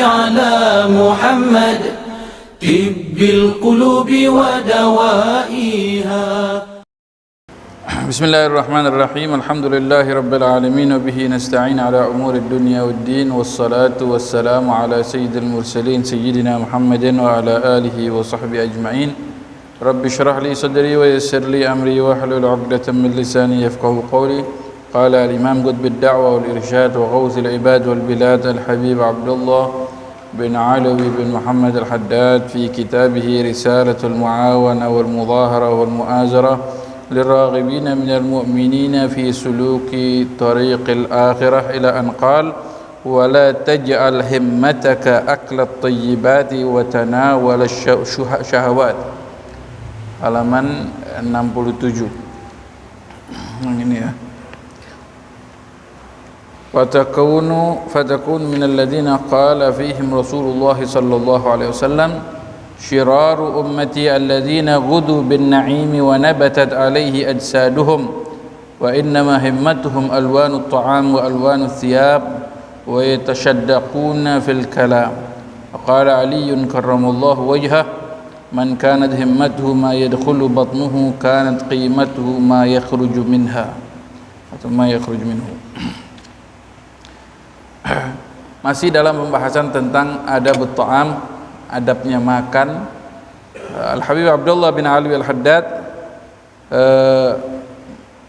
على محمد طب القلوب ودوائها. بسم الله الرحمن الرحيم. الحمد لله رب العالمين وبه نستعين على أمور الدنيا والدين والصلاة والسلام على سيد المرسلين سيدنا محمد وعلى آله وصحبه أجمعين. رب اشرح لي صدري ويسر لي أمري واحلل عقدة من لساني يفقهوا قولي. قال الإمام قطب الدعوة والإرشاد وغوث العباد والبلاد الحبيب عبد الله بن علوي بن محمد الحداد في كتابه رسالة المعاونة والمظاهرة والمؤازرة للراغبين من المؤمنين في سلوك طريق الآخرة إلى أن قال: ولا تجعل همتك أكل الطيبات وتناول الشهوات. Halaman 67. Ini ya. فتكون من الذين قال فيهم رسول الله صلى الله عليه وسلم: شرار أمتي الذين غدوا بالنعيم ونبتت عليه أجسادهم وإنما همتهم ألوان الطعام وألوان الثياب ويتشدقون في الكلام. وقال علي كرم الله وجهه: من كانت همته ما يدخل بطنه كانت قيمته ما يخرج منها atau ما يخرج منه. Masih dalam pembahasan tentang adab ta'am, adabnya makan. Al-Habib Abdullah bin Ali Al-Haddad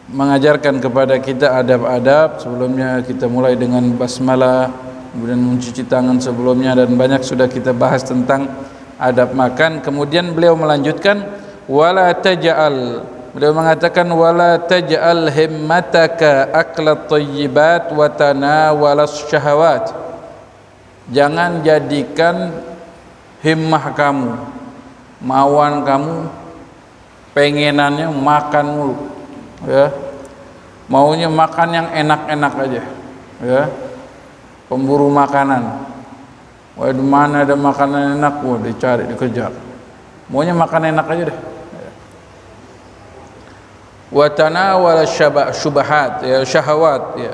mengajarkan kepada kita adab-adab. Sebelumnya kita mulai dengan basmalah, kemudian mencuci tangan sebelumnya, dan banyak sudah kita bahas tentang adab makan. Kemudian beliau melanjutkan, wala taj'al, beliau mengatakan wala taj'al himmataka aklat thayyibat wa tanawalas syahawat. Jangan jadikan himmah kamu, mauan kamu, pengenannya makan mulu, ya. Maunya makan yang enak-enak aja, ya. Pemburu makanan. Wah, di mana ada makanan enak, wah dicari, dikejar. Maunya makan enak aja deh. Wa tanawala syubahat, ya, syahwat, ya.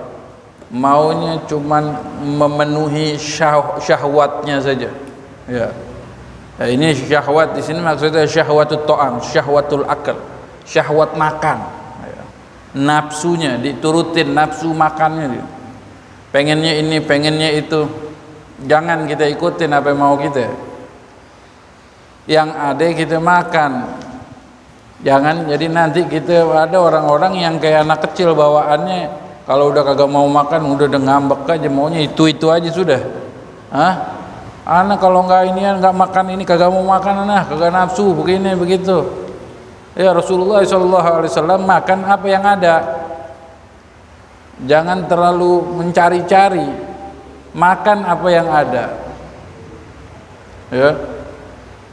Maunya cuman memenuhi syahwatnya saja, ya. Nah, ini syahwat di sini maksudnya syahwatut ta'am, syahwatul akal, syahwat makan, ya. Nafsunya diturutin, nafsu makannya dia. Pengennya ini, pengennya itu. Jangan kita ikutin apa yang mau kita. Yang ada kita makan. Jangan jadi nanti kita ada orang-orang yang kayak anak kecil bawaannya, kalau udah kagak mau makan udah ngambek aja, maunya itu aja sudah. Hah? Anak kalau enggak inian, enggak makan ini, kagak mau makan, anak kagak nafsu, begini begitu. Ya, Rasulullah SAW makan apa yang ada. Jangan terlalu mencari-cari, makan apa yang ada. Ya.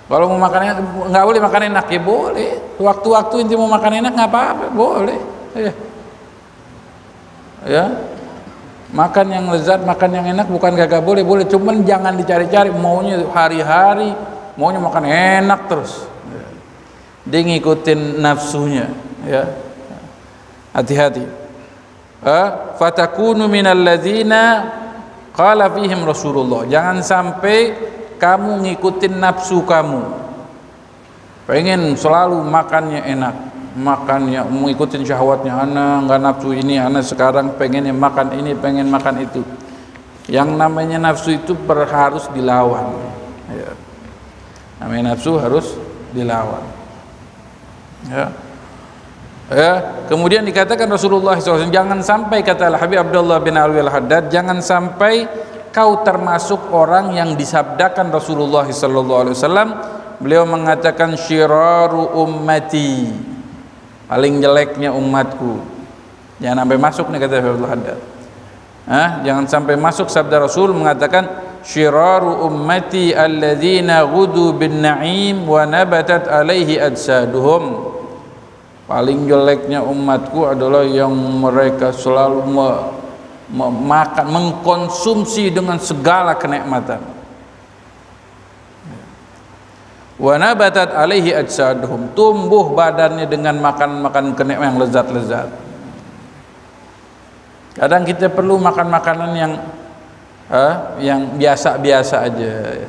Kalau mau makan enak, enggak boleh makan enak, ya boleh. Waktu-waktu inti mau makan enak enggak apa-apa, boleh. Ya. Ya. Makan yang lezat, makan yang enak bukan kagak boleh, boleh, cuman jangan dicari-cari, maunya hari-hari maunya makan enak terus. Ya. Dia ngikutin nafsunya, ya. Hati-hati. Fatakunu minal ladzina qala fihim Rasulullah. Jangan sampai kamu ngikutin nafsu kamu. Pengen selalu makannya enak, makannya mengikutin syahwatnya, anak enggak nafsu ini, anak sekarang pengennya makan ini, pengen makan itu. Yang namanya nafsu itu harus dilawan, ya. Namanya nafsu harus dilawan, ya. Ya. Kemudian dikatakan Rasulullah SAW, jangan sampai, kata Al-Habib Abdullah bin Ali Al-Haddad, jangan sampai kau termasuk orang yang disabdakan Rasulullah SAW. Beliau mengatakan syiraru ummati, paling jeleknya umatku. Jangan sampai masuk nih, kata Abdul Haddad. Jangan sampai masuk sabda Rasul mengatakan syiraru ummati alladzina ghudu bin na'im wa nabatat alaihi ajsaduhum. Paling jeleknya umatku adalah yang mereka selalu makan, mengkonsumsi dengan segala kenikmatan. Wa nabatat alaihi ajsaduhum, tumbuh badannya dengan makan kenikmatan yang lezat-lezat. Kadang kita perlu makan makanan yang yang biasa-biasa aja,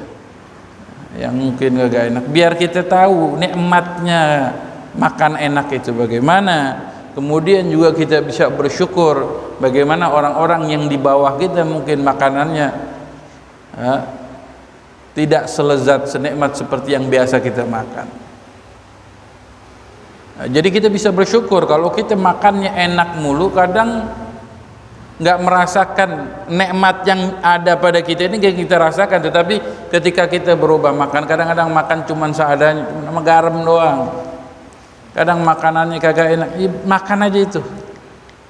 yang mungkin gak enak, biar kita tahu nikmatnya makan enak itu bagaimana. Kemudian juga kita bisa bersyukur bagaimana orang-orang yang di bawah kita mungkin makanannya tidak selezat senikmat seperti yang biasa kita makan. Jadi kita bisa bersyukur. Kalau kita makannya enak mulu, kadang nggak merasakan nikmat yang ada pada kita ini kita rasakan. Tetapi ketika kita berubah makan, kadang-kadang makan cuman seadanya, cuma garam doang, kadang makanannya kagak enak, makan aja itu,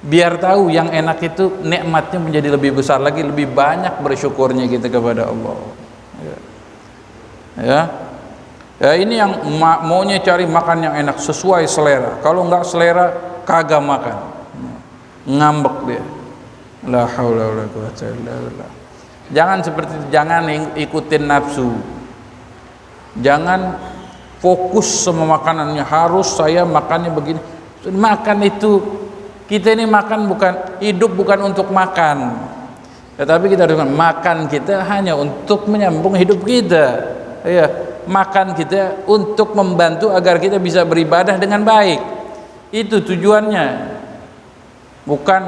biar tahu yang enak itu nikmatnya menjadi lebih besar lagi, lebih banyak bersyukurnya kita kepada Allah. Ya, ini yang maunya cari makan yang enak sesuai selera. Kalau nggak selera kagak makan, ngambek dia. La haula wala quwwata illa billah. Jangan seperti itu, jangan ikutin nafsu. Jangan fokus sama makanannya, harus saya makannya begini. Makan itu, kita ini makan bukan, hidup bukan untuk makan, tetapi kita harus makan kita hanya untuk menyambung hidup kita. Ya, makan kita untuk membantu agar kita bisa beribadah dengan baik. Itu tujuannya. Bukan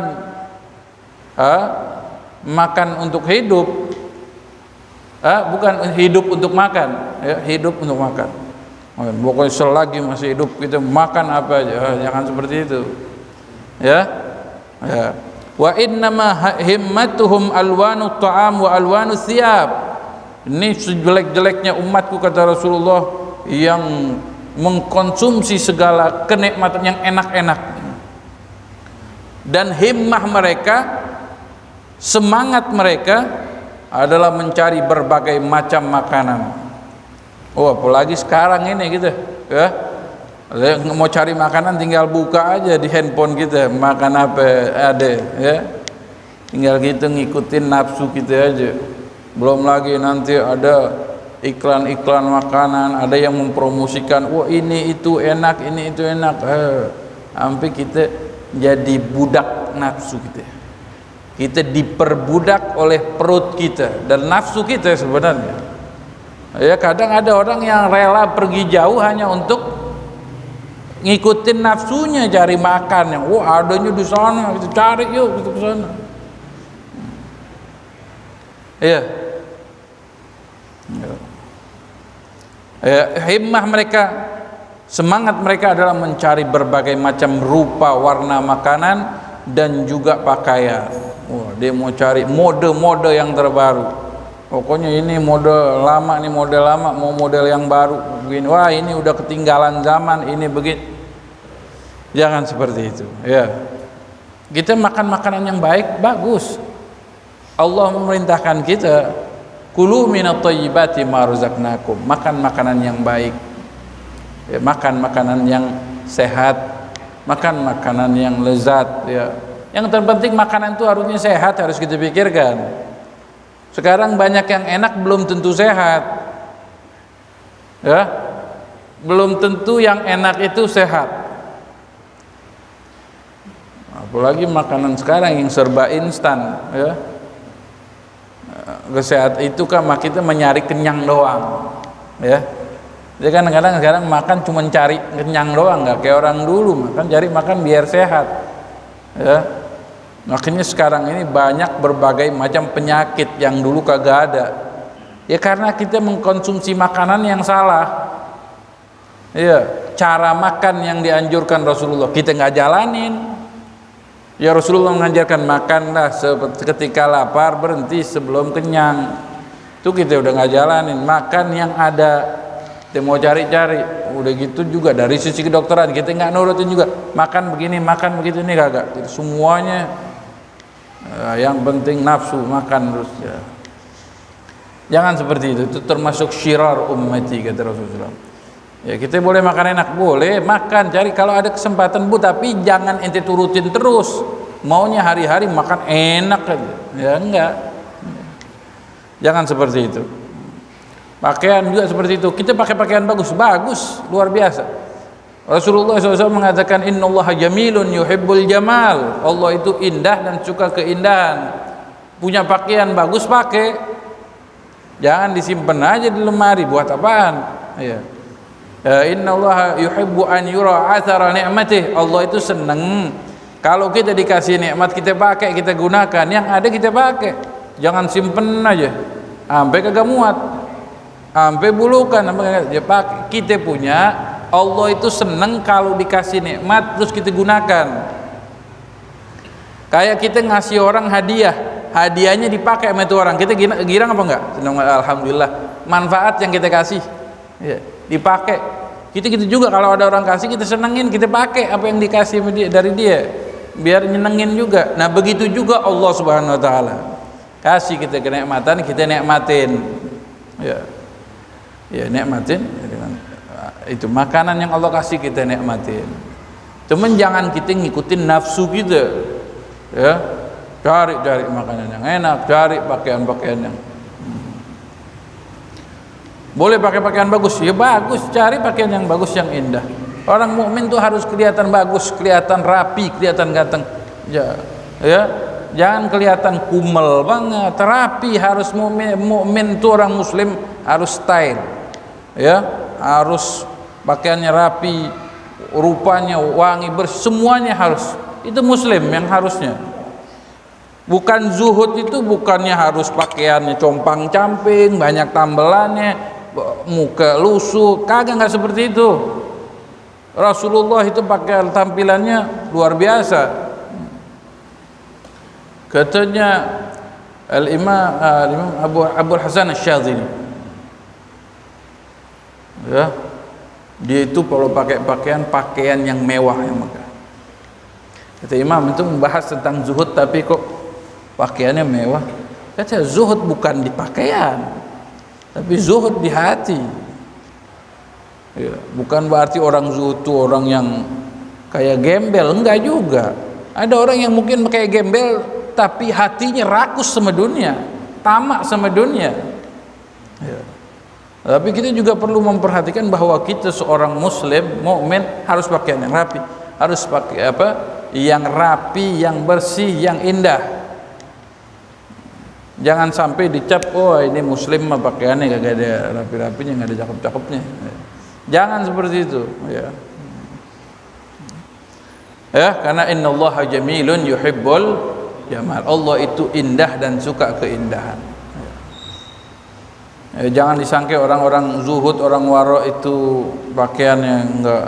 makan untuk hidup, bukan hidup untuk makan, ya, hidup untuk makan. Pokoknya selagi masih hidup kita makan apa aja, jangan seperti itu. Ya. Wa innama himmatuhum alwanu ta'am wa alwanu thiyab. Ini sejelek-jeleknya umatku, kata Rasulullah, yang mengkonsumsi segala kenikmatan yang enak-enak. Dan himmah mereka, semangat mereka adalah mencari berbagai macam makanan. Oh, apalagi sekarang ini gitu, ya. Mau cari makanan tinggal buka aja di handphone kita, makan apa ada, ya. Tinggal kita ngikutin nafsu kita aja. Belum lagi nanti ada iklan-iklan makanan, ada yang mempromosikan, wah ini itu enak, ini itu enak. Sampai kita jadi budak nafsu kita. Kita diperbudak oleh perut kita dan nafsu kita sebenarnya. Ya, kadang ada orang yang rela pergi jauh hanya untuk ngikutin nafsunya, cari makan yang wah adanya di sana, kita cari yuk kita ke sana. Iya. Himmah mereka, semangat mereka adalah mencari berbagai macam rupa warna makanan dan juga pakaian. Wah, dia mau cari mode-mode yang terbaru. Pokoknya ini mode lama, ini model lama, mau model yang baru begini. Wah, ini udah ketinggalan zaman, ini begini. Jangan seperti itu, ya. Kita makan makanan yang baik, bagus. Allah memerintahkan kita, kulu minat thayyibati ma razaqnakum, makan makanan yang baik, ya, makan makanan yang sehat, makan makanan yang lezat, ya. Yang terpenting makanan itu harusnya sehat, harus kita pikirkan. Sekarang banyak yang enak belum tentu sehat, ya, belum tentu yang enak itu sehat. Apalagi makanan sekarang yang serba instan, ya. Kesehatan itu kan kita mencari kenyang doang, ya. Jadi kan kadang sekarang makan cuma cari kenyang doang, nggak kayak orang dulu makan cari makan biar sehat, ya. Makanya sekarang ini banyak berbagai macam penyakit yang dulu kagak ada, ya karena kita mengkonsumsi makanan yang salah, ya. Cara makan yang dianjurkan Rasulullah kita nggak jalanin. Ya, Rasulullah mengajarkan makanlah ketika lapar, berhenti sebelum kenyang. Itu kita udah nggak jalanin. Makan yang ada, kita mau cari-cari. Udah gitu juga dari sisi kedokteran kita nggak nurutin juga. Makan begini, makan begitu, ini kagak. Jadi semuanya yang penting nafsu makan terus, ya. Jangan seperti itu termasuk syirar ummati, kata Rasulullah. Ya, kita boleh makan enak, boleh makan, cari kalau ada kesempatan Bu, tapi jangan ente turutin terus. Maunya hari-hari makan enak aja, ya enggak. Jangan seperti itu. Pakaian juga seperti itu. Kita pakai pakaian bagus, luar biasa. Rasulullah SAW mengatakan, Innallaha jamilun yuhibbul jamal. Allah itu indah dan suka keindahan. punya pakaian bagus pakai, jangan disimpan aja di lemari. Buat apaan? Ya. Innallaha yuhibbu an yura athara ni'matih. Allah itu senang kalau kita dikasih nikmat kita pakai, kita gunakan, yang ada kita pakai. Jangan simpen aja sampai kagak muat, sampai bulukan, sampai pakai. Kita punya, Allah itu senang kalau dikasih nikmat terus kita gunakan. Kayak kita ngasih orang hadiah, hadiahnya dipakai sama itu orang, kita girang apa enggak? Senang, alhamdulillah. Manfaat yang kita kasih, ya, dipakai. Kita juga kalau ada orang kasih kita senengin, kita pakai apa yang dikasih dari dia, biar nyenengin juga. Nah begitu juga Allah Subhanahu Wa Taala kasih kita kenikmatan, kita nikmatin, ya, nikmatin. Itu makanan yang Allah kasih kita nikmatin. Cuman jangan kita ngikutin nafsu kita, ya, cari makanan yang enak, cari pakaian yang boleh pakai pakaian bagus, ya bagus, cari pakaian yang bagus, yang indah. Orang mukmin tuh harus kelihatan bagus, kelihatan rapi, kelihatan ganteng, ya, jangan kelihatan kumel banget, rapi. Harus mukmin tuh, orang muslim harus style, ya, harus pakaiannya rapi, rupanya wangi, semuanya harus. Itu muslim yang harusnya. Bukan zuhud itu bukannya harus pakaiannya compang-camping, banyak tambelannya, muka lusuh, nggak seperti itu. Rasulullah itu pakaian tampilannya luar biasa. Katanya Al-Imam Abu Hasan Asy-Syadzili, ya, dia itu kalau pakai pakaian yang mewah, yang megah. Kata Imam itu membahas tentang zuhud, tapi kok pakaiannya mewah. Kata zuhud bukan di pakaian, tapi zuhud di hati, ya, bukan berarti orang zuhud itu orang yang kayak gembel, enggak juga. Ada orang yang mungkin kayak gembel tapi hatinya rakus sama dunia, tamak sama dunia, ya. Tapi kita juga perlu memperhatikan bahwa kita seorang muslim mukmin harus pakaian yang rapi, harus pakai apa yang rapi, yang bersih, yang indah. Jangan sampai dicap, oh ini muslim mah pakaiannya kagak ada rapi-rapinya, nggak ada cakep-cakepnya. Jangan seperti itu, ya. Ya, karena innallaha jamilun yuhibbul jamal. Allah itu indah dan suka keindahan. Ya, jangan disangka orang-orang zuhud, orang waro itu pakaiannya enggak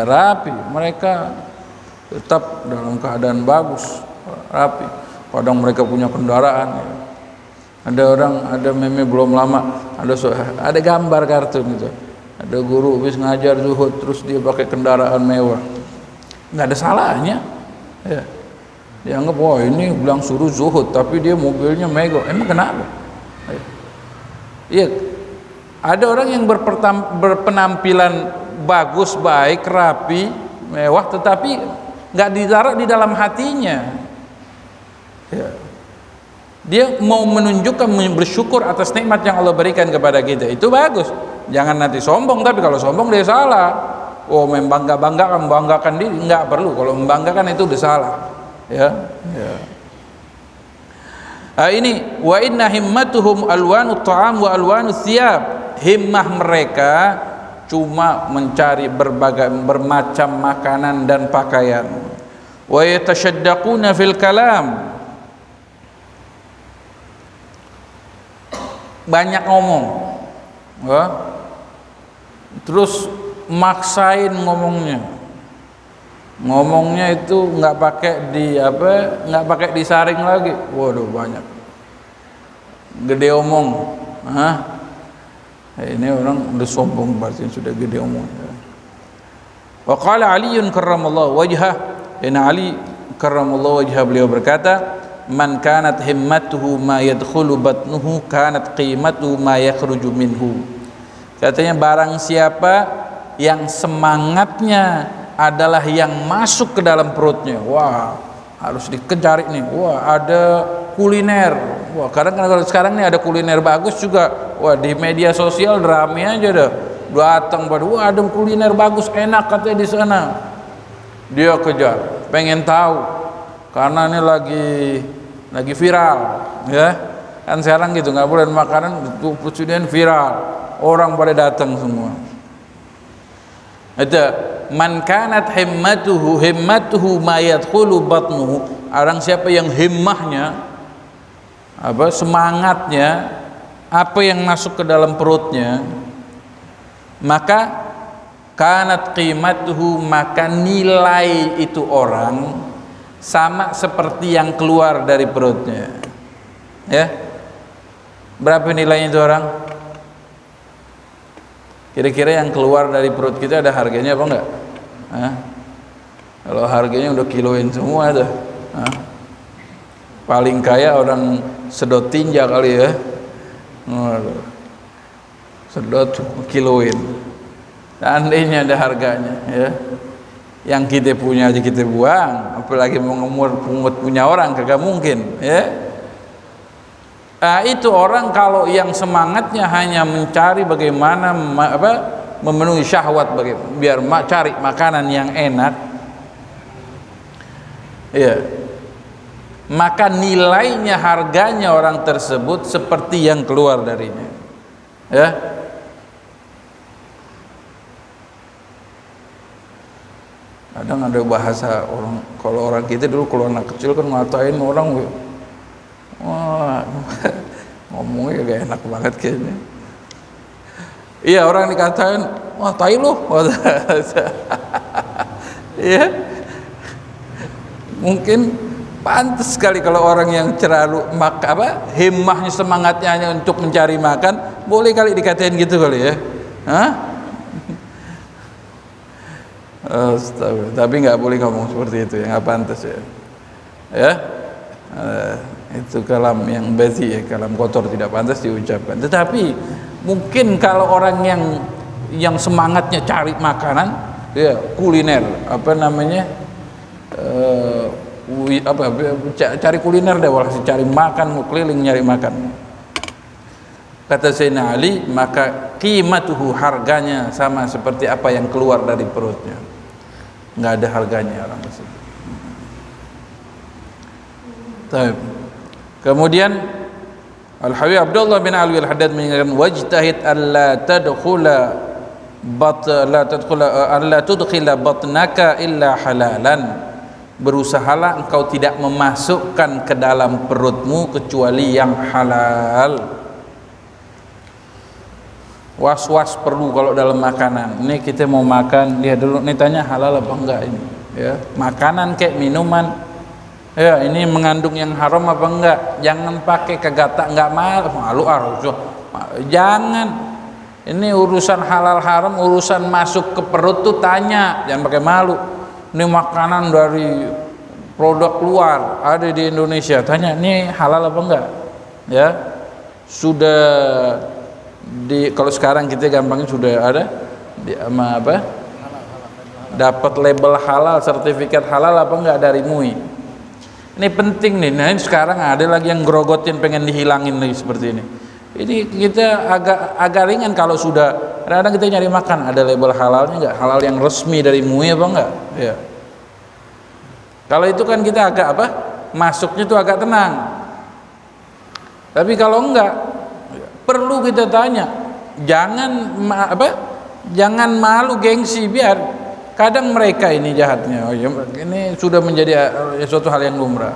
rapi. Mereka tetap dalam keadaan bagus, rapi. Kadang mereka punya kendaraan, ya. Ada meme belum lama, ada gambar kartun gitu. Ada guru habis ngajar zuhud terus dia pakai kendaraan mewah. Nggak ada salahnya, ya. Dianggap, wah ini bilang suruh zuhud tapi dia mobilnya mewah. Emang kenapa? Iya, ada orang yang berpenampilan bagus, baik, rapi, mewah, tetapi nggak ditaruh di dalam hatinya. Ya. Dia mau menunjukkan, bersyukur atas nikmat yang Allah berikan kepada kita. Itu bagus. Jangan nanti sombong, tapi kalau sombong dia salah. Oh, membanggakan diri, enggak perlu. Kalau membanggakan itu udah salah. Ya. Ini wa inna himmatuhum alwanu ta'am wa alwanu thiyab. Himmah mereka cuma mencari bermacam makanan dan pakaian. Wa yatashaddaquna fil kalam. Banyak ngomong, ya. Terus maksain ngomongnya itu nggak pakai disaring lagi. Waduh, banyak gede omong. Ini orang udah sombong, berarti sudah gede omong. Wa qala Aliun karramallahu wajhah, Ali karramallahu wajhah, beliau berkata, man kanat himmatuhu ma yadkhulu batnuhu kanat qimatuhu ma yakhruju minhu. Katanya barang siapa yang semangatnya adalah yang masuk ke dalam perutnya, wah harus dikejar nih, wah ada kuliner, wah kadang sekarang nih ada kuliner bagus juga, wah di media sosial rame aja dah, datang pada, wah ada kuliner bagus enak katanya di sana, dia kejar, pengen tahu. karena ini lagi viral, ya kan sekarang gitu, nggak boleh makanan kemudian viral, orang pada datang semua. Ada man kanat himmatuhu ma yadkhulu batnuhu, orang siapa yang himmahnya semangatnya apa yang masuk ke dalam perutnya, maka kanat qimatuhu, maka nilai itu orang sama seperti yang keluar dari perutnya. Ya, berapa nilainya itu orang? Kira-kira yang keluar dari perut kita ada harganya apa enggak? Kalau harganya udah kiloin semua tuh. Paling kaya orang sedot tinja kali ya. Sedot kiloin. Seandainya ada harganya, ya. Yang kita punya aja kita buang, apalagi mengemut punya orang, kagak mungkin, ya. Itu orang kalau yang semangatnya hanya mencari bagaimana memenuhi syahwat, biar cari makanan yang enak, ya, maka nilainya, harganya orang tersebut seperti yang keluar darinya, ya. Kadang ada bahasa orang, kalau orang kita dulu kalau anak kecil kan ngatain orang, wah, ngomongnya gak enak banget kayaknya. Iya, orang dikatain, wah tai lu. Iya. Mungkin pantas sekali kalau orang yang terlalu himmahnya, semangatnya hanya untuk mencari makan, boleh kali dikatain gitu kali ya. Astaga, tapi nggak boleh ngomong seperti itu, ya nggak pantas ya. Ya. Itu kalam yang bazi, ya, kalam kotor, tidak pantas diucapkan. Tetapi mungkin kalau orang yang semangatnya cari makanan, ya kuliner, cari kuliner deh, walhasil cari makan, keliling nyari makan. Kata Sayyidina Ali, maka qimatuhu, harganya sama seperti apa yang keluar dari perutnya, nggak ada harganya orang tersebut. Kemudian Al-Habib Abdullah bin Alwi Al-Haddad mengatakan, wajtahid alla tudkhila batnaka illa halalan, berusahalah engkau tidak memasukkan ke dalam perutmu kecuali yang halal. Was-was perlu kalau dalam makanan. Ini kita mau makan, lihat dulu nih, tanya halal apa enggak ini, ya. Makanan kayak minuman, ya, ini mengandung yang haram apa enggak? Jangan pakai kegata, enggak malu harus. Jangan. Ini urusan halal haram, urusan masuk ke perut tuh tanya, jangan pakai malu. Ini makanan dari produk luar ada di Indonesia, tanya, ini halal apa enggak? Ya. Sudah kalau sekarang kita gampangnya sudah ada dapat label halal, sertifikat halal apa enggak dari MUI. Ini penting nih. Nah, ini sekarang ada lagi yang grogotin, pengen dihilangin lagi seperti ini. Ini kita agak ringan kalau sudah, kadang-kadang kita nyari makan ada label halalnya enggak, halal yang resmi dari MUI apa enggak, ya. Kalau itu kan kita agak masuknya tuh agak tenang. Tapi kalau enggak, perlu kita tanya, jangan malu, gengsi, biar kadang mereka ini jahatnya. Ini sudah menjadi suatu hal yang lumrah.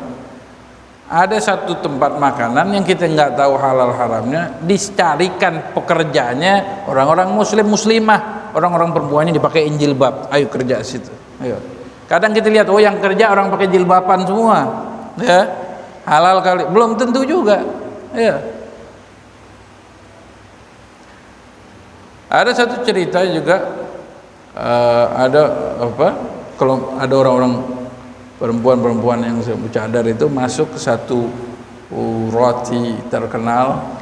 Ada satu tempat makanan yang kita nggak tahu halal haramnya, dicarikan pekerjanya orang-orang muslim muslimah, orang-orang perempuannya dipakai jilbab, ayo kerja situ. Ayo. Kadang kita lihat, yang kerja orang pakai jilbaban semua, ya, halal kali, belum tentu juga, ya. Ada satu cerita juga, kalau ada orang-orang perempuan yang bercadar itu masuk ke satu roti terkenal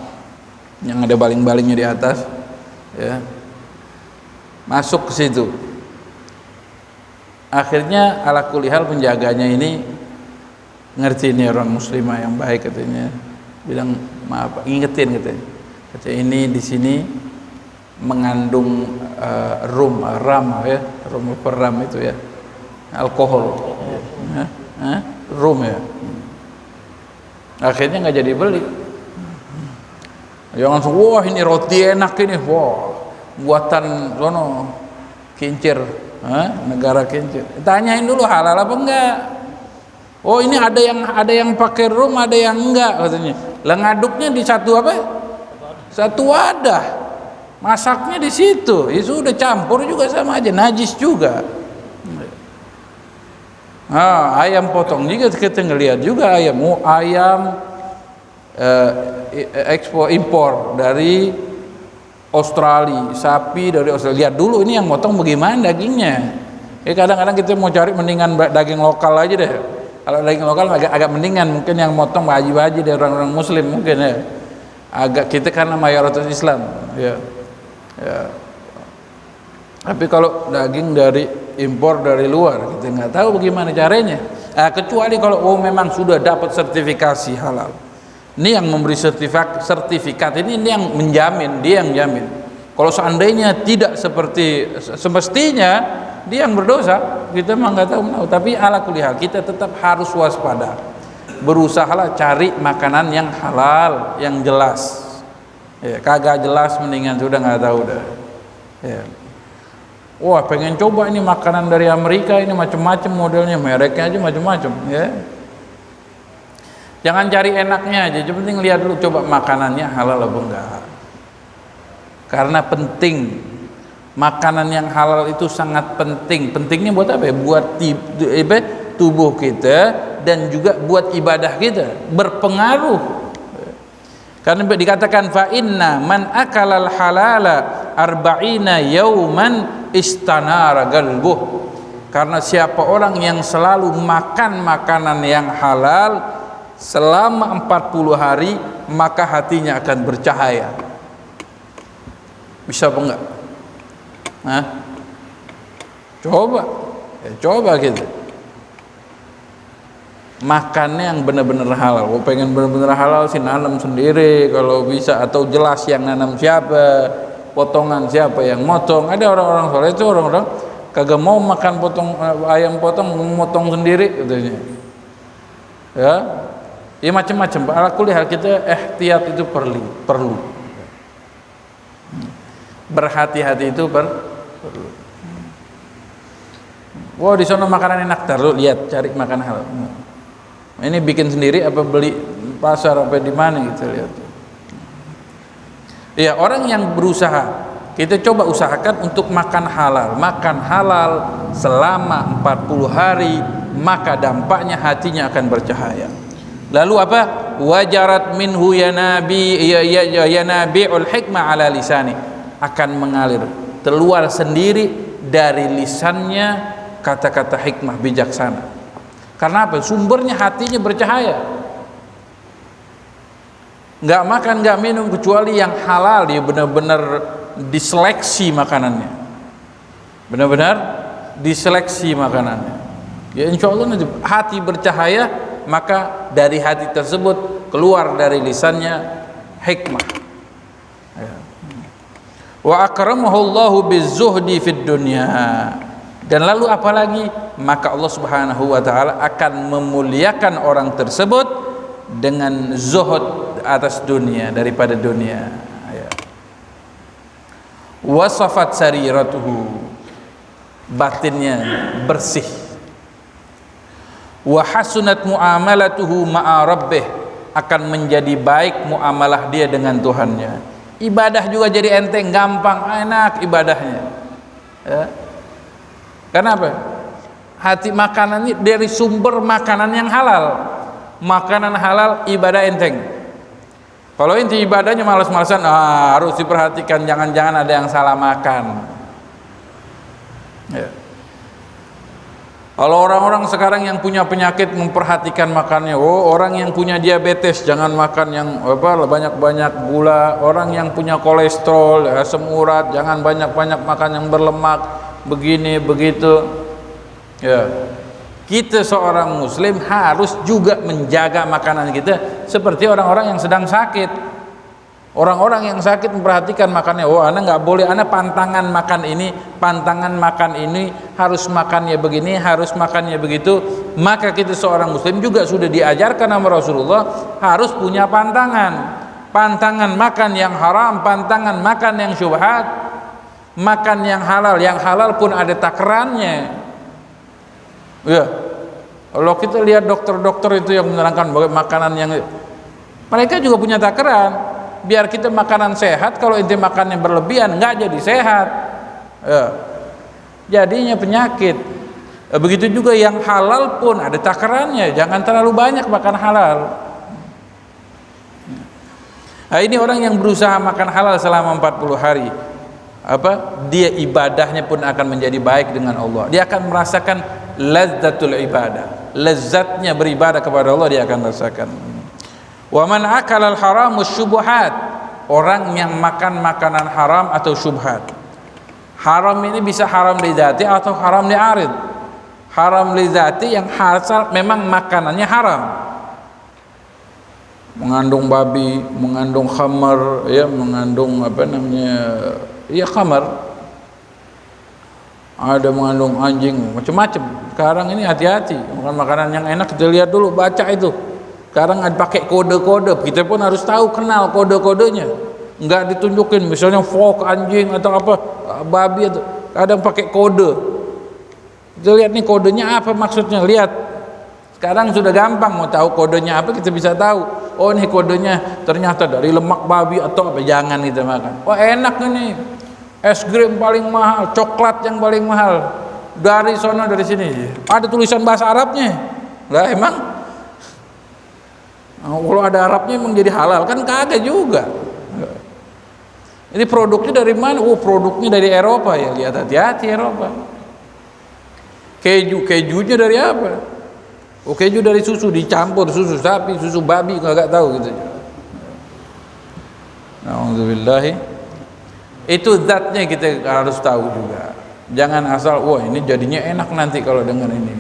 yang ada baling-balingnya di atas, ya, masuk ke situ. Akhirnya ala kulihal penjaganya ini ngerti, ini orang muslimah yang baik, katanya, bilang, maaf, ingetin, katanya, ini di sini mengandung rum itu ya, alkohol, Rum ya. Akhirnya nggak jadi beli. Jangan langsung, wah ini roti enak ini, wah buatan sono kincir, negara kincir. Tanyain dulu halal apa enggak. Oh ini ada yang pakai rum, ada yang enggak katanya. Lah ngaduknya di satu apa? Satu wadah. Masaknya di situ. Itu udah campur juga sama aja, najis juga. Ayam potong juga kita ngelihat juga ayam ekspor impor dari Australia, sapi dari Australia. Lihat dulu ini yang motong bagaimana dagingnya. Kadang-kadang kita mau cari mendingan daging lokal aja deh. Kalau daging lokal agak mendingan, mungkin yang motong haji-haji dari orang-orang muslim mungkin ya. Agak kita karena mayoritas Islam ya. Tapi kalau daging dari impor dari luar kita nggak tahu bagaimana caranya. Kecuali kalau memang sudah dapat sertifikasi halal. Ini yang memberi sertifikat ini yang menjamin, dia yang jamin. Kalau seandainya tidak seperti semestinya, dia yang berdosa. Kita mah nggak tahu. Tapi ala kulli hal kita tetap harus waspada. Berusahalah cari makanan yang halal, yang jelas. Kagak jelas mendingan sudah nggak tahu dah. Wah pengen coba ini makanan dari Amerika, ini macam-macam modelnya, mereknya aja macam-macam ya. Jangan cari enaknya aja, yang penting lihat dulu coba makanannya halal apa enggak. Karena penting, makanan yang halal itu sangat penting. Pentingnya buat apa ya? Buat tubuh kita dan juga buat ibadah kita, berpengaruh. Karena dikatakan fa inna man akalal halala arba'ina yauman istanara galbuh. Karena siapa orang yang selalu makan makanan yang halal selama 40 hari, maka hatinya akan bercahaya. Bisa apa enggak? Coba gitu. Makannya yang benar-benar halal. Pengen benar-benar halal sih nanam sendiri kalau bisa, atau jelas yang nanam siapa, potongan siapa yang motong. Ada orang-orang soleh itu orang-orang kagak mau makan ayam potong, motong sendiri katanya. Ya macam-macam. Ala kulli hal kita ihtiyat itu perlu. Berhati-hati itu perlu. Wah di sana makanan enak, taruh lihat cari makanan halal. Ini bikin sendiri apa beli pasar apa di mana gitu lihat. Ya orang yang berusaha, kita coba usahakan untuk makan halal selama 40 hari, maka dampaknya hatinya akan bercahaya. Lalu apa? Wajarat minhu yanabi'ul hikmah ala lisani, akan mengalir keluar sendiri dari lisannya kata-kata hikmah bijaksana. Karena apa? Sumbernya hatinya bercahaya. Nggak makan, nggak minum kecuali yang halal, dia benar-benar diseleksi makanannya. Benar-benar diseleksi makanannya. Ya insya Allah nanti hati bercahaya, maka dari hati tersebut keluar dari lisannya hikmah. Wa akramahu Allahu bizzuhdi fid dunya. Dan lalu apalagi, maka Allah Subhanahu wa taala akan memuliakan orang tersebut dengan zuhud atas dunia, daripada dunia. Wasafat sariratuhu, batinnya bersih. Wa hasunat muamalatuhu ma'a rabbih, akan menjadi baik muamalah dia dengan Tuhannya. Ibadah juga jadi enteng, gampang, enak ibadahnya. Kenapa? Hati makanannya dari sumber makanan yang halal. Makanan halal, ibadah enteng. Kalau inti ibadahnya malas-malasan, harus diperhatikan, jangan-jangan ada yang salah makan. Kalau orang-orang sekarang yang punya penyakit memperhatikan makannya, orang yang punya diabetes jangan makan yang banyak-banyak gula, orang yang punya kolesterol, asam urat jangan banyak-banyak makan yang berlemak, begini begitu. Kita seorang muslim harus juga menjaga makanan kita seperti orang-orang yang sedang sakit. Orang-orang yang sakit memperhatikan makannya. Oh, ana nggak boleh, ana pantangan makan ini, harus makannya begini, harus makannya begitu. Maka kita seorang muslim juga sudah diajarkan sama Rasulullah harus punya pantangan makan yang haram, pantangan makan yang syubhat, makan yang halal pun ada takarannya. Ya, kalau kita lihat dokter-dokter itu yang menerangkan makanan yang, mereka juga punya takaran. Biar kita makanan sehat, kalau ente makan yang berlebihan nggak jadi sehat, ya, jadinya penyakit. Begitu juga yang halal pun ada takarannya, jangan terlalu banyak makan halal. Nah, ini orang yang berusaha makan halal selama 40 hari, dia ibadahnya pun akan menjadi baik dengan Allah. Dia akan merasakan lazzatul ibadah, lezatnya beribadah kepada Allah dia akan rasakan. Wa man akala al-haram wasyubhat, orang yang makan makanan haram atau syubhat. Haram ini bisa haram li dzati atau haram li arid. Haram li dzati yang asal memang makanannya haram, mengandung babi, mengandung khamar, ya, mengandung khamar, ada mengandung anjing, macam-macam. Sekarang ini hati-hati makan makanan yang enak, kita lihat dulu, baca itu. Sekarang ada pakai kode-kode, kita pun harus tahu, kenal kode-kodenya. Enggak ditunjukin misalnya fork anjing atau apa, babi atau kadang pakai kode. Kita lihat nih kodenya apa maksudnya, lihat. Sekarang sudah gampang, mau tahu kodenya apa kita bisa tahu. Oh, nih kodenya ternyata dari lemak babi atau apa, jangan kita makan. Wah, enak ini. Es krim paling mahal, coklat yang paling mahal. Dari sono dari sini. Ada tulisan bahasa Arabnya. Lah emang kalau ada Arabnya emang jadi halal kan kagak juga. Ini produknya dari mana? Oh, produknya dari Eropa ya. Lihat, hati-hati Eropa. Kejunya dari apa? Oh, keju dari susu, dicampur susu sapi, susu babi, nggak tahu gitu. Nauzubillahi. Itu zatnya kita harus tahu juga. Jangan asal, wah ini jadinya enak nanti kalau dengan ini.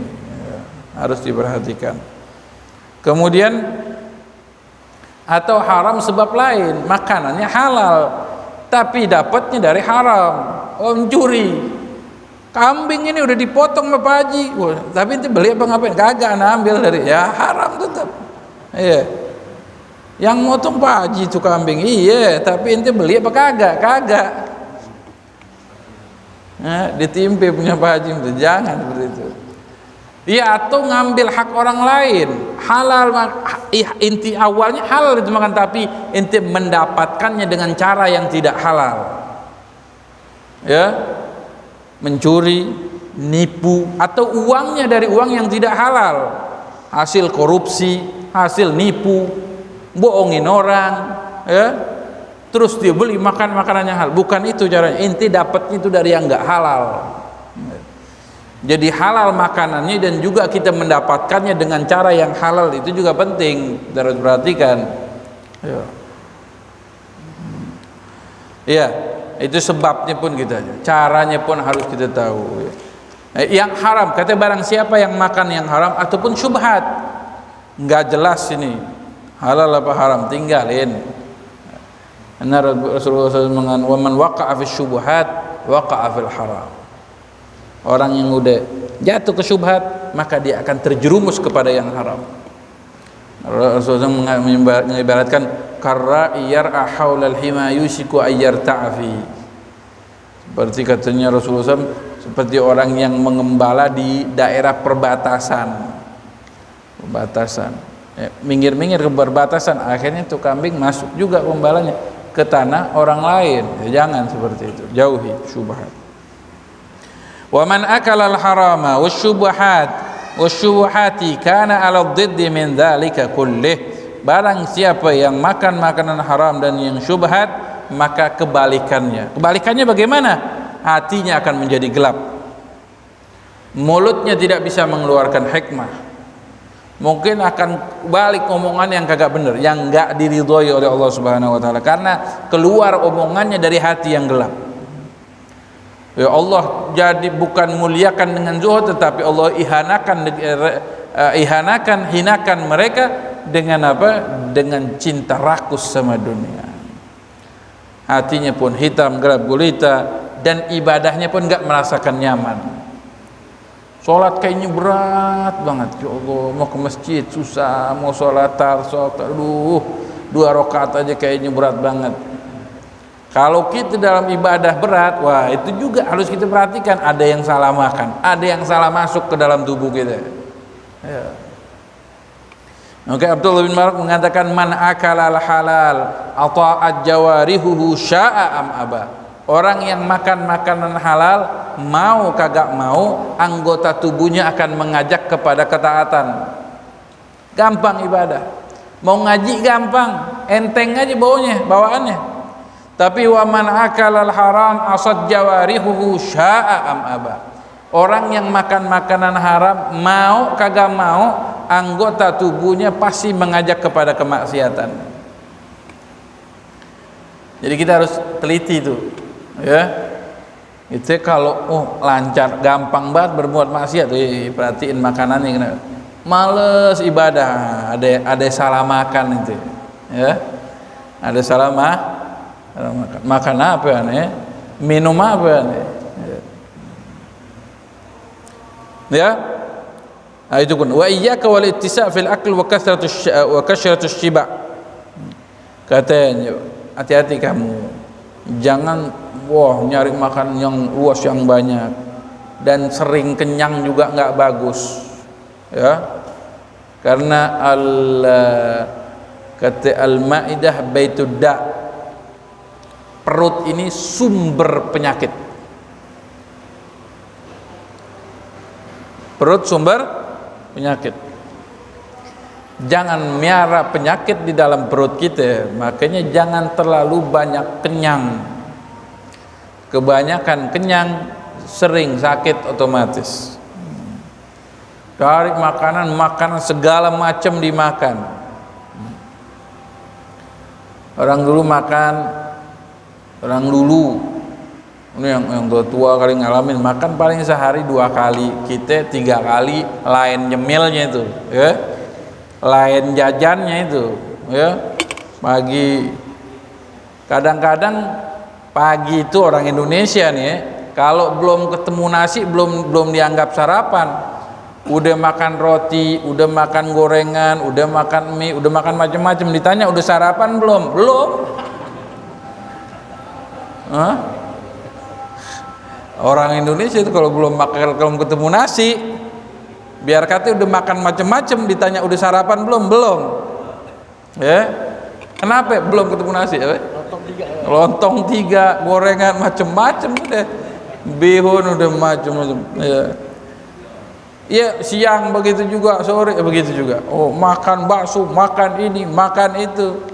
Harus diperhatikan. Kemudian atau haram sebab lain, makanannya halal tapi dapatnya dari haram. Oh, mencuri. Kambing ini udah dipotong sama Pak Haji, tapi ente beli apa ngapain? Kagak, ambil dari, ya haram tetap. Iya. Yang motong Pak Haji itu kambing, iya, tapi ente beli apa kagak? Nah, ditimpe punya Pak Haji, jangan seperti itu. Iya, atau ngambil hak orang lain. Halal, inti awalnya halal itu makan, tapi ente mendapatkannya dengan cara yang tidak halal. Ya, mencuri, nipu, atau uangnya dari uang yang tidak halal, hasil korupsi, hasil nipu, bohongin orang, ya, terus dia beli makan makanan yang halal. Bukan itu caranya, inti dapatnya itu dari yang nggak halal. Jadi halal makanannya dan juga kita mendapatkannya dengan cara yang halal, itu juga penting, harus perhatikan. Ya, itu sebabnya pun kita, caranya pun harus kita tahu. Yang haram, kata barang siapa yang makan yang haram ataupun syubhat, nggak jelas ini halal apa haram, tinggalin. Rasulullah SAW mengatakan, "Wa man waqa'a fi syubhat waqa'a fil haram." Orang yang udah jatuh ke syubhat, maka dia akan terjerumus kepada yang haram. Rasulullah mengibaratkan karra'iyar haulal hima yusiku ayyar ta'fi. Seperti katanya Rasulullah SAW, seperti orang yang mengembala di daerah perbatasan, minggir-minggir ke perbatasan, akhirnya tuh kambing masuk juga pembalanya ke tanah orang lain. Jangan seperti itu, jauhi syubhat. Wa man akala al-harama wasyubuhati kana 'ala ad-didd min dzalika kullih. Barang siapa yang makan makanan haram dan yang syubhat, maka kebalikannya bagaimana? Hatinya akan menjadi gelap, mulutnya tidak bisa mengeluarkan hikmah, mungkin akan balik omongan yang kagak benar, yang enggak diridhoi oleh Allah Subhanahu wa taala, karena keluar omongannya dari hati yang gelap. Ya Allah jadi bukan muliakan dengan zuhud, tetapi Allah hinakan mereka dengan apa? Dengan cinta rakus sama dunia. hatinya pun hitam gelap gulita, dan ibadahnya pun enggak merasakan nyaman. Sholat kayaknya berat banget, ya Allah, mau ke masjid susah, mau sholat aduh 2 rakaat aja kayaknya berat banget. Kalau kita dalam ibadah berat, wah itu juga harus kita perhatikan, ada yang salah makan, ada yang salah masuk ke dalam tubuh kita. Ya. Oke, Abdullah bin Barak mengatakan, man akala al-halal ata'at jawarihuhu sya'a am aba. Orang yang makan makanan halal, mau kagak mau, anggota tubuhnya akan mengajak kepada ketaatan. Gampang ibadah. Mau ngaji gampang, enteng aja bawaannya. Tapi wa man akalal haram asad jawarihuhu sya'a am aba. Orang yang makan makanan haram, mau kagak mau, anggota tubuhnya pasti mengajak kepada kemaksiatan. Jadi kita harus teliti itu, ya. Itu kalau lancar, gampang banget berbuat maksiat, perhatiin makanannya kenapa? Males ibadah, ada salah makan itu, ya. Ada salah makan apa nih, minum apa nih, ya. Nah, itu pun wa iyyaka wal ittisa' fil akl wa kasratus shiba. Katanya hati-hati kamu, jangan nyari makan yang luas yang banyak, dan sering kenyang juga nggak bagus, ya. Karena kata al-Maidah baitud da', perut ini sumber penyakit. Perut sumber penyakit. Jangan miara penyakit di dalam perut kita. Makanya jangan terlalu banyak kenyang. Kebanyakan kenyang sering sakit otomatis. Cari makanan segala macam dimakan. Orang dulu ini yang tua kali ngalamin, makan paling sehari 2 kali, kita 3 kali, lain nyemilnya itu, ya, lain jajannya itu, ya. Pagi, kadang-kadang pagi itu orang Indonesia nih, ya, kalau belum ketemu nasi belum dianggap sarapan. Udah makan roti, udah makan gorengan, udah makan mie, udah makan macam-macam, ditanya udah sarapan belum? Hah? Orang Indonesia itu kalau belum ketemu nasi, biar kata udah makan macam-macam, ditanya udah sarapan belum? Ya. Kenapa? Belum ketemu nasi, ya? Lontong 3, gorengan macam-macam udah. Bihun udah macam-macam, ya. Ya, siang begitu juga, sore begitu juga. Makan bakso, makan ini, makan itu.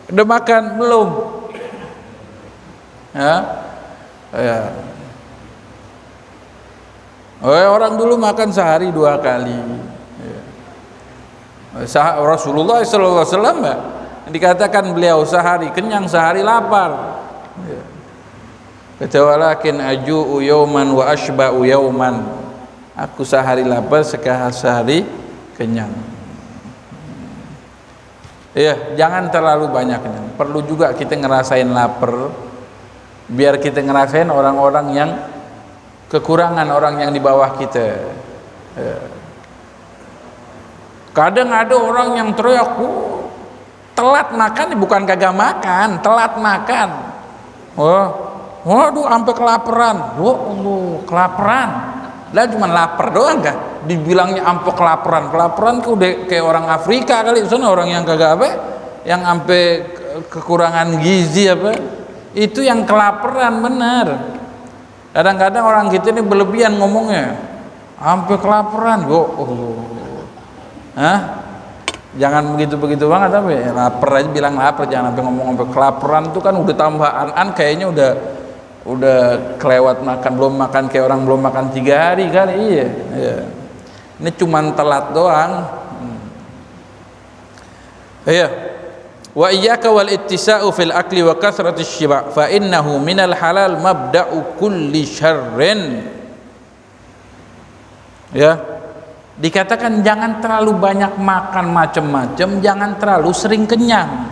Udah makan belum? Ya. Orang dulu makan sehari 2 kali. Rasulullah SAW dikatakan beliau sehari kenyang, sehari lapar. Kata walakin aju'u yauman wa ashba'u yauman. Aku sehari lapar, sehari kenyang. Ya, jangan terlalu banyak kenyang. Perlu juga kita ngerasain lapar, biar kita ngerasain orang-orang yang kekurangan, orang yang di bawah kita. Ya. Kadang ada orang yang teriak, telat makan, bukan kagak makan, telat makan. Waduh, sampai kelaparan. Kelaparan. Lah cuma lapar doang kah? Dibilangnya ampe kelaparan. Kelaparan tuh udah kayak orang Afrika kali, sana orang yang kagak apa, yang sampai kekurangan gizi apa. Itu yang kelaparan benar. Kadang-kadang orang kita ini berlebihan ngomongnya, sampai kelaparan, Jangan begitu banget, tapi lapar aja bilang lapar, jangan sampai ngomong sampai kelaparan. Itu kan udah tambahan, kayaknya udah kelewat makan, belum makan kayak orang belum makan 3 hari kali, iya. Ini cuman telat doang. Iya. Wa iyyaka wal ittisa'u fil akli wa kasratis shiba fa innahu minal halal mabda'u kulli syarrin. Ya. Dikatakan jangan terlalu banyak makan macam-macam, jangan terlalu sering kenyang.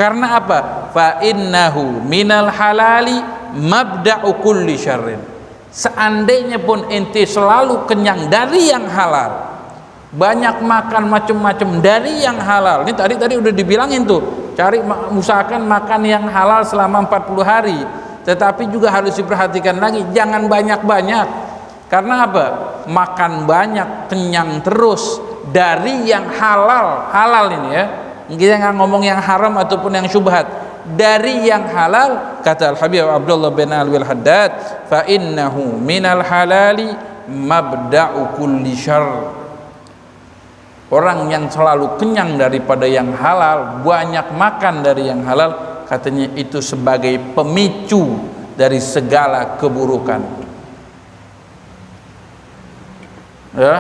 Karena apa? Fa innahu minal halali mabda'u kulli syarrin. Seandainya pun ente selalu kenyang dari yang halal, banyak makan macam-macam dari yang halal. Ini tadi udah dibilangin tuh, usahakan makan yang halal selama 40 hari. Tetapi juga harus diperhatikan lagi, jangan banyak-banyak. Karena apa? Makan banyak, kenyang terus dari yang halal ini ya. Kita nggak ngomong yang haram ataupun yang syubhat. Dari yang halal, kata Al-Habib Abdullah bin Alwi Al-Haddad, fa innahu minal halali mabda'u kulli syarr. Orang yang selalu kenyang daripada yang halal, banyak makan dari yang halal, katanya itu sebagai pemicu dari segala keburukan. Ya,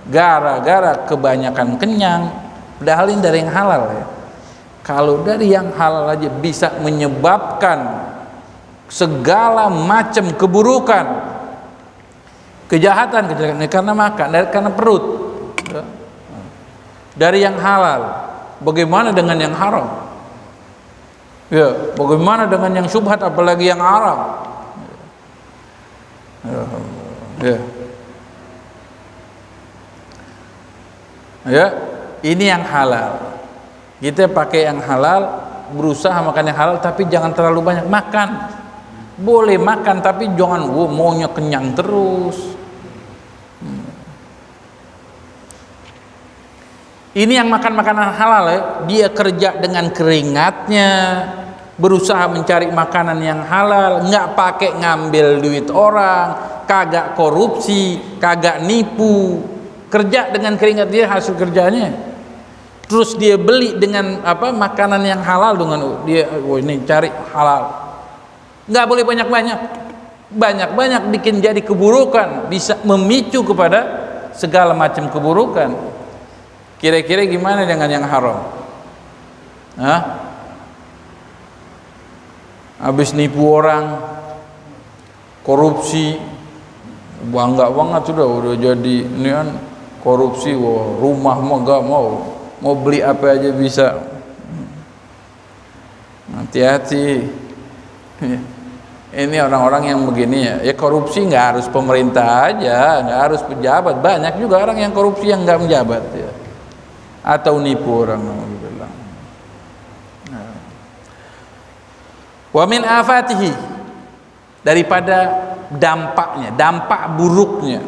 gara-gara kebanyakan kenyang, padahal ini dari yang halal ya. Kalau dari yang halal aja bisa menyebabkan segala macam keburukan, kejahatan karena makan, karena perut. Ya. Dari yang halal, bagaimana dengan yang haram? Ya, bagaimana dengan yang syubhat, apalagi yang haram? Ya. Ya, ini yang halal. Kita pakai yang halal, berusaha makan yang halal, tapi jangan terlalu banyak makan. Boleh makan, tapi jangan maunya kenyang terus. Ini yang makan makanan halal ya, dia kerja dengan keringatnya, berusaha mencari makanan yang halal, nggak pakai ngambil duit orang, kagak korupsi, kagak nipu, kerja dengan keringat dia hasil kerjanya. Terus dia beli dengan apa, makanan yang halal, dengan dia ini cari halal. Nggak boleh banyak-banyak. Banyak-banyak bikin jadi keburukan, bisa memicu kepada segala macam keburukan. Kira-kira gimana dengan yang haram? Hah? Habis nipu orang, korupsi, bangga banget udah jadi ini kan korupsi, wah, rumah mah gak mau beli apa aja bisa. Hati-hati. Ini orang-orang yang begini ya korupsi nggak harus pemerintah aja, nggak harus pejabat, banyak juga orang yang korupsi yang nggak menjabat ya, atau nipu orang. Wa min afatihi, daripada dampaknya, dampak buruknya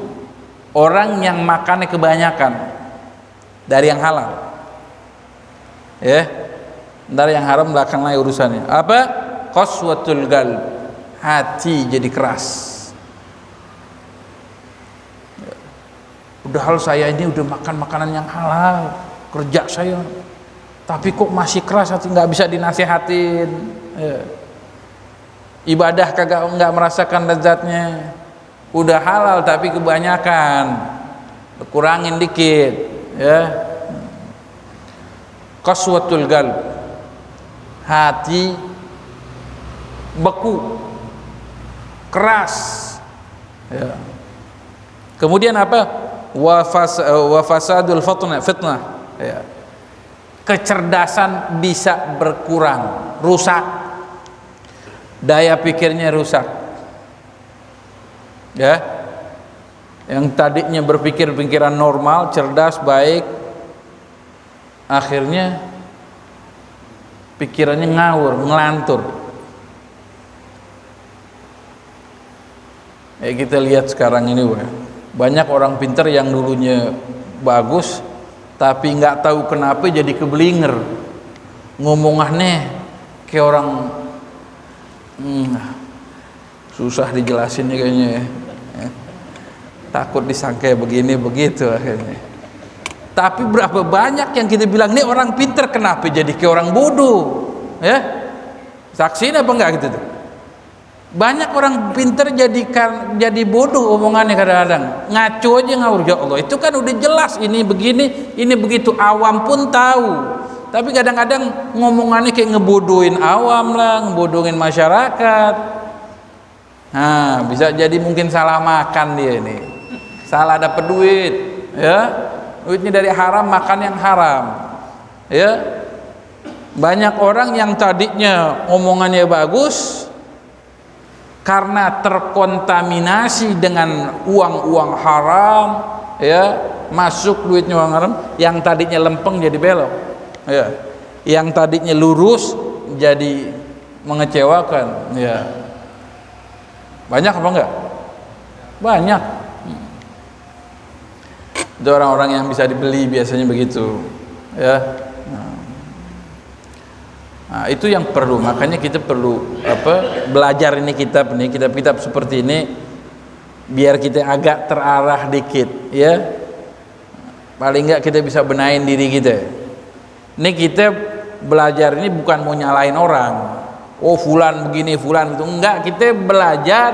orang yang makannya kebanyakan dari yang halal. Ya, dari yang haram belakang lagi urusannya. Apa? Qaswatul qalb, hati jadi keras. Padahal saya ini udah makan makanan yang halal, kerja saya, tapi kok masih keras hati, nggak bisa dinasihatin. Ya. Ibadah kagak, nggak merasakan lezatnya. Udah halal tapi kebanyakan, kurangin dikit. Ya. Qaswatul qalb, hati beku, keras ya. Kemudian apa? Wa fasadul fitnah ya. Kecerdasan bisa berkurang, rusak, daya pikirnya rusak ya. Yang tadinya berpikir pikiran normal, cerdas, baik, akhirnya pikirannya ngawur, ngelantur. Kita lihat sekarang ini, banyak orang pintar yang dulunya bagus, tapi nggak tahu kenapa jadi kebelinger, ngomongannya kayak orang susah dijelasin kayaknya ya. Takut disangka begini begitu akhirnya. Tapi berapa banyak yang kita bilang ini orang pintar, kenapa jadi kayak orang bodoh ya? Saksiin apa enggak gitu tuh? Banyak orang pintar jadi bodoh omongannya, kadang-kadang ngaco aja ngawur. Ya Allah, itu kan udah jelas ini begini, ini begitu, awam pun tahu. Tapi kadang-kadang ngomongannya kayak ngebodohin awam lah, ngebodohin masyarakat. Nah, bisa jadi mungkin salah makan dia ini, salah dapat duit ya. Duitnya dari haram, makan yang haram ya. Banyak orang yang tadinya omongannya bagus, karena terkontaminasi dengan uang-uang haram, ya, masuk duitnya uang haram, yang tadinya lempeng jadi belok, ya, yang tadinya lurus jadi mengecewakan, ya. Banyak apa enggak? Banyak. Itu orang-orang yang bisa dibeli biasanya begitu, ya. Nah, itu yang perlu, makanya kita perlu belajar ini kitab-kitab seperti ini biar kita agak terarah dikit, ya. Paling enggak kita bisa benahin diri kita. Ini kita belajar ini bukan mau nyalain orang. Oh fulan begini, fulan gitu. Enggak, kita belajar,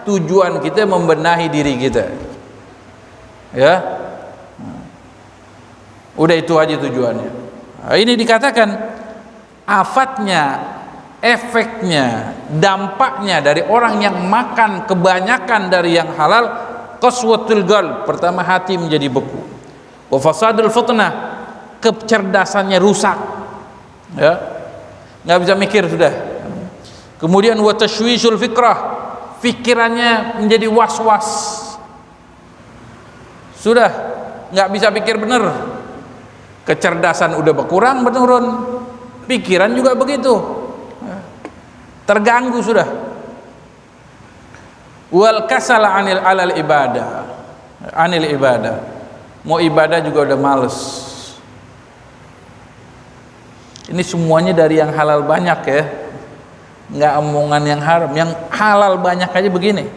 tujuan kita membenahi diri kita. Ya. Udah itu aja tujuannya. Nah, ini dikatakan afatnya, efeknya, dampaknya dari orang yang makan kebanyakan dari yang halal, qaswatul qalb, pertama hati menjadi beku. Wa fasadul fitnah, kecerdasannya rusak. Ya. Enggak bisa mikir sudah. Kemudian wa tashwishul fikrah, pikirannya menjadi was-was. Sudah enggak bisa pikir benar. Kecerdasan udah berkurang, menurun. Pikiran juga begitu, terganggu sudah. Wal kasala anil ibadah, mau ibadah juga udah males. Ini semuanya dari yang halal banyak, ya, nggak omongan yang haram, yang halal banyak aja begini.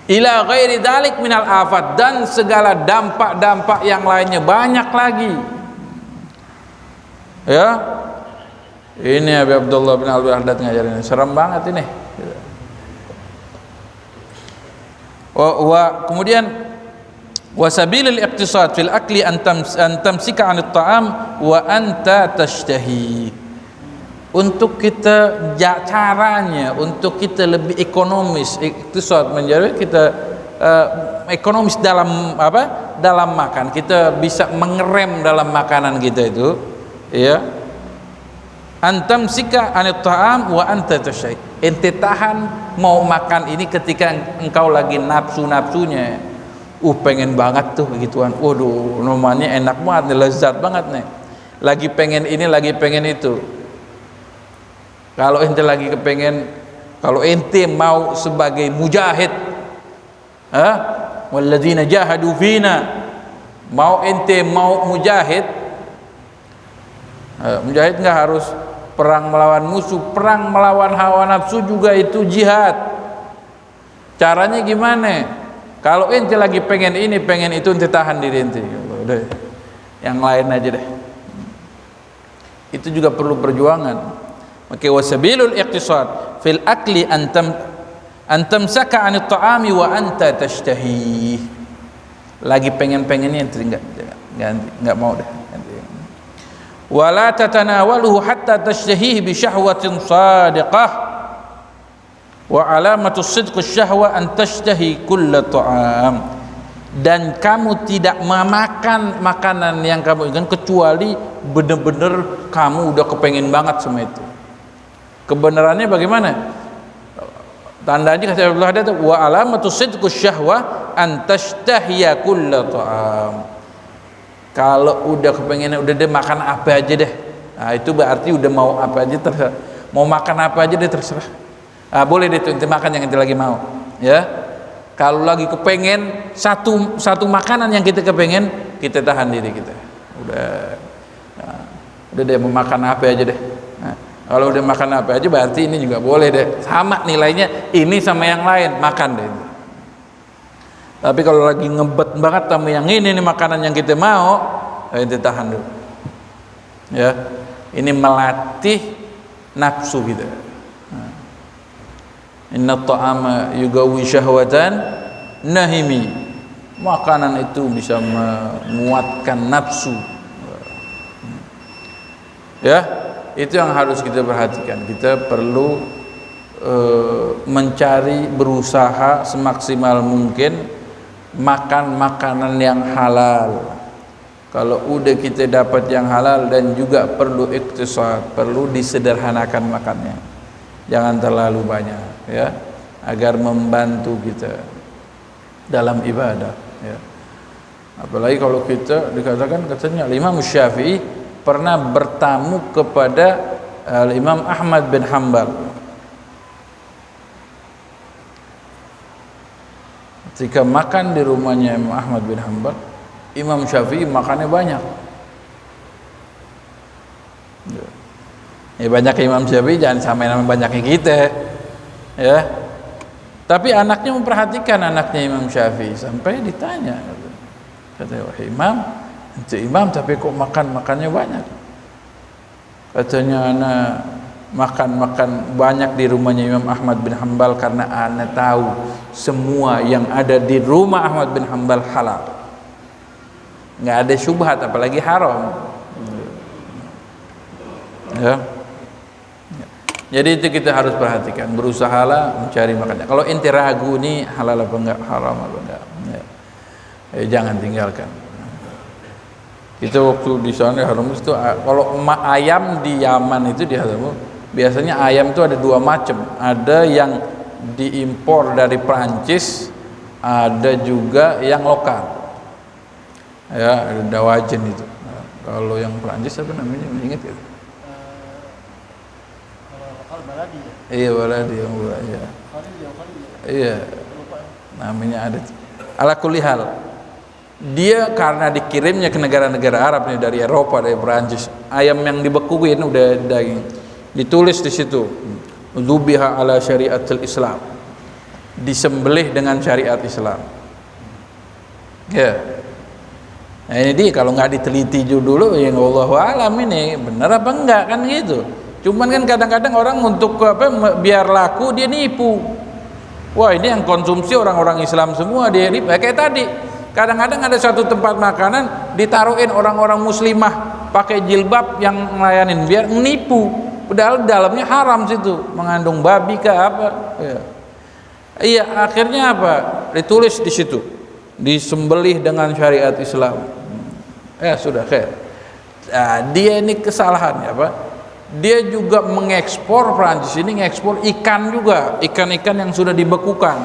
Ila ghairi dzalik minal afat, dan segala dampak-dampak yang lainnya banyak lagi. Ya, ini Abi Abdullah bin Al-Wahdat ngajarin, serem banget ini. Kemudian wasabilil iqtisad fil akli an tamsika 'anit ta'am wa anta tashtahi. Untuk kita caranya untuk kita lebih ekonomis, iqtisad menjadi kita ekonomis dalam dalam makan, kita bisa mengerem dalam makanan kita itu, ya. Antam sika anit ta'am wa anta tashay. Ente tahan mau makan ini ketika engkau lagi nafsunya. Pengen banget tuh begituan. Waduh, namanya enak banget nih, lezat banget nih. Lagi pengen ini, lagi pengen itu. Kalau ente lagi kepengen, kalau ente mau sebagai mujahid, walladzina jahadu fina, mau ente mau mujahid, mujahid nggak harus perang melawan musuh, perang melawan hawa nafsu juga itu jihad. Caranya gimana? Kalau ente lagi pengen ini, pengen itu, ente tahan diri ente. Udah, yang lain aja deh. Itu juga perlu perjuangan. Maka wasabilul iqtisad fil akli antam saka 'anit ta'ami wa anta tashtahi. Lagi pengen-pengennya ente enggak mau dah. Wala tatanawaluhu hatta tashtahihi bi syahwatin sadiqah. Wa alamatu sidqus syahwa an tashtahi kulla ta'am. Dan kamu tidak memakan makanan yang kamu inginkan kecuali benar-benar kamu udah kepengen banget sama itu. Kebenarannya bagaimana? Tandanya kata Allah ada wa alamatu sidqus syahwa an tashtahiya kulla ta'am. Kalau udah kepengen udah deh makan apa aja deh. Nah, itu berarti udah mau apa aja terserah. Mau makan apa aja deh terserah. Boleh deh tuh ente makan yang ente lagi mau, ya. Kalau lagi kepengen satu makanan yang kita kepengen, kita tahan diri kita. Udah deh mau makan apa aja deh. Kalau udah makan apa aja berarti ini juga boleh deh, sama nilainya ini sama yang lain, makan deh. Tapi kalau lagi ngebet banget sama yang ini nih makanan yang kita mau, kita tahan dulu. Ya, ini melatih nafsu kita. Inna ta'ama yugawi syahwatan nahimi. Makanan itu bisa menguatkan nafsu. Ya, itu yang harus kita perhatikan. Kita perlu mencari, berusaha semaksimal mungkin makan makanan yang halal. Kalau udah kita dapat yang halal, dan juga perlu iktisad, perlu disederhanakan makannya, jangan terlalu banyak, ya, agar membantu kita dalam ibadah, ya. Apalagi kalau kita dikatakan, katanya Imam Syafi'i pernah bertamu kepada Imam Ahmad bin Hanbal. Ketika makan di rumahnya Imam Ahmad bin Hanbal, Imam Syafi'i makannya banyak. Ya, banyak Imam Syafi'i jangan samain sama banyaknya kita, ya. Tapi anaknya memperhatikan anaknya Imam Syafi'i, sampai ditanya, kata, wahai Imam, itu Imam tapi kok makannya banyak? Katanya, anak makan banyak di rumahnya Imam Ahmad bin Hanbal karena anak tahu semua yang ada di rumah Ahmad bin Hanbal halal, nggak ada syubhat apalagi haram, ya. Jadi itu kita harus perhatikan, berusahalah mencari makannya. Kalau inti ragu nih halal apa enggak, haram apa enggak, ya, jangan tinggalkan. Itu waktu di sana Hadramaut itu, kalau ayam di Yaman itu, di Hadramaut biasanya ayam itu ada dua macam, ada yang diimpor dari Prancis, ada juga yang lokal, ya, ada dawajen itu. Nah, kalau yang Prancis apa namanya, ingat ya? Baladi ya? Iya, baladi yang buat, ya. Iya, namanya ada. Ala kulli hal, dia karena dikirimnya ke negara-negara Arab nih, dari Eropa, dari Prancis, ayam yang dibekuin udah daging, ditulis di situ, dzubiha ala syariatul Islam, disembelih dengan syariat Islam, ya. Nah ini dia, kalau nggak diteliti dulu, ya wallahu alam ini benar apa enggak, kan gitu. Cuman kan kadang-kadang orang untuk apa, biar laku dia nipu. Wah, ini yang konsumsi orang-orang Islam semua, dia nipu. Kayak tadi, kadang-kadang ada satu tempat makanan ditaruhin orang-orang muslimah pakai jilbab yang ngelayanin, biar menipu, padahal dalamnya haram situ, mengandung babi ke apa, ya. Iya, akhirnya apa? Ditulis di situ, disembelih dengan syariat Islam. Ya sudah, khair. Nah, dia ini kesalahannya apa? Dia juga mengekspor, Prancis ini ngekspor ikan juga, ikan-ikan yang sudah dibekukan.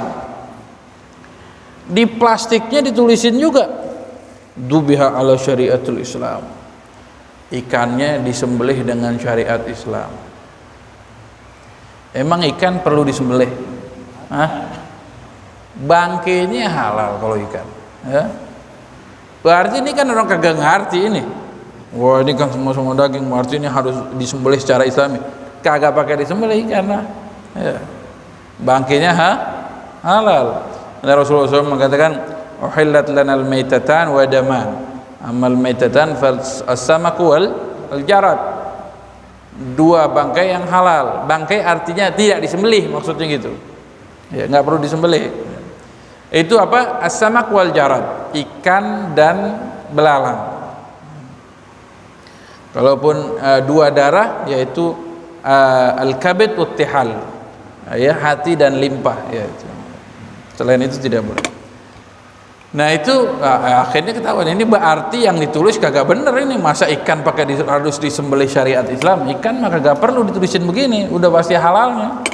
Di plastiknya ditulisin juga, dzubiha ala syariatul Islam. Ikannya disembelih dengan syariat Islam. Emang ikan perlu disembelih? Hah? Bangkainya halal kalau ikan, ya. Berarti ini kan orang kagak ngerti ini. Wah, ini kan semua daging, berarti ini harus disembelih secara Islami. Kagak pakai disembelih karena, ya, bangkainya halal. Dan Rasulullah SAW mengatakan, uhillat lanal maitatan wa daman, amal maitatan fas-samaku wal jarad. Dua bangkai yang halal. Bangkai artinya tidak disembelih, maksudnya gitu, ya, nggak perlu disembelih. Itu apa? As-samak wal jarad, ikan dan belalang. Kalaupun dua darah, yaitu al-kabid wa tihal, ya, hati dan limpah, ya, itu. Selain itu tidak boleh. Nah itu akhirnya ketahuan, ini berarti yang ditulis kagak bener ini. Masa ikan pakai harus disembelih syariat Islam? Ikan mah kagak perlu ditulisin begini, udah pasti halalnya.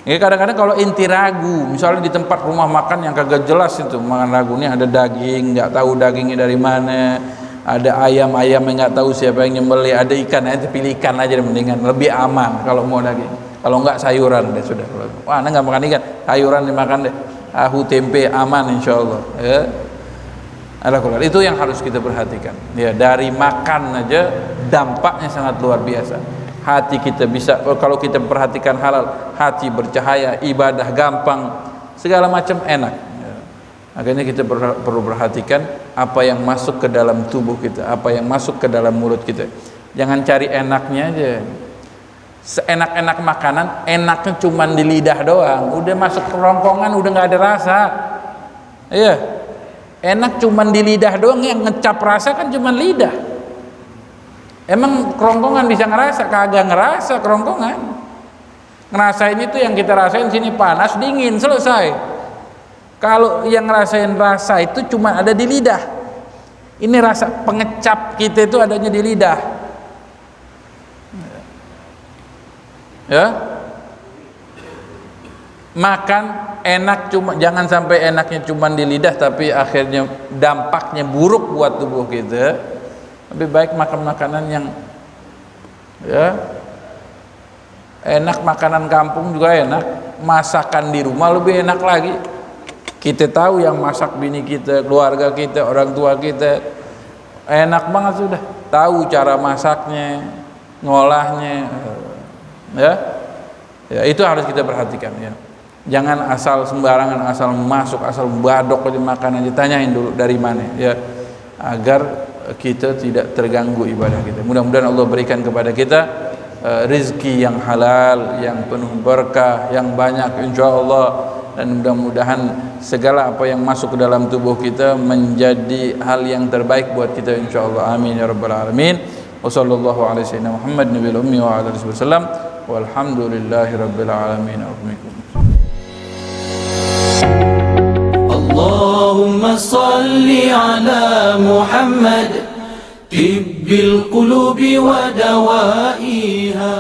Ya, kadang-kadang kalau inti ragu, misalnya di tempat rumah makan yang kagak jelas itu, makan ragunya ada daging, nggak tahu dagingnya dari mana, ada ayam-ayam yang nggak tahu siapa yang nyembelih, ada ikan, nanti pilih ikan aja, mendingan lebih aman kalau mau daging. Kalau enggak sayuran deh sudah. Wah, anda nggak makan ikan, sayuran dimakan deh, tahu tempe aman insyaallah, ya. Itu yang harus kita perhatikan, ya. Dari makan aja dampaknya sangat luar biasa. Hati kita bisa, kalau kita perhatikan halal, hati bercahaya, ibadah gampang, segala macam enak, ya. Akhirnya kita perlu perhatikan apa yang masuk ke dalam tubuh kita, apa yang masuk ke dalam mulut kita. Jangan cari enaknya aja. Seenak-enak makanan, enaknya cuma di lidah doang, udah masuk ke rongkongan udah nggak ada rasa. Iya, enak cuma di lidah doang, yang ngecap rasa kan cuma lidah. Emang kerongkongan bisa ngerasa? Kagak ngerasa kerongkongan. Ngerasain itu yang kita rasain sini panas, dingin, selesai. Kalau yang ngerasain rasa itu cuma ada di lidah. Ini rasa pengecap kita itu adanya di lidah. Ya. Makan enak, cuma jangan sampai enaknya cuma di lidah tapi akhirnya dampaknya buruk buat tubuh kita. Lebih baik makan makanan yang ya enak, makanan kampung juga enak, masakan di rumah lebih enak lagi. Kita tahu yang masak bini kita, keluarga kita, orang tua kita, enak banget sudah, tahu cara masaknya, ngolahnya, ya, ya itu harus kita perhatikan ya. Jangan asal sembarangan, asal masuk, asal badok aja makanan, ditanyain dulu dari mana ya, agar kita tidak terganggu ibadah kita. Mudah-mudahan Allah berikan kepada kita rezeki yang halal, yang penuh berkah, yang banyak insyaallah, dan mudah-mudahan segala apa yang masuk ke dalam tubuh kita menjadi hal yang terbaik buat kita insyaallah. Amin ya rabbal alamin. Wa sallallahu alaihi wasallam Muhammad nabiyil ummi wa ala alihi wasallam walhamdulillahi rabbil alamin. اللهم صل على محمد طب القلوب ودوائها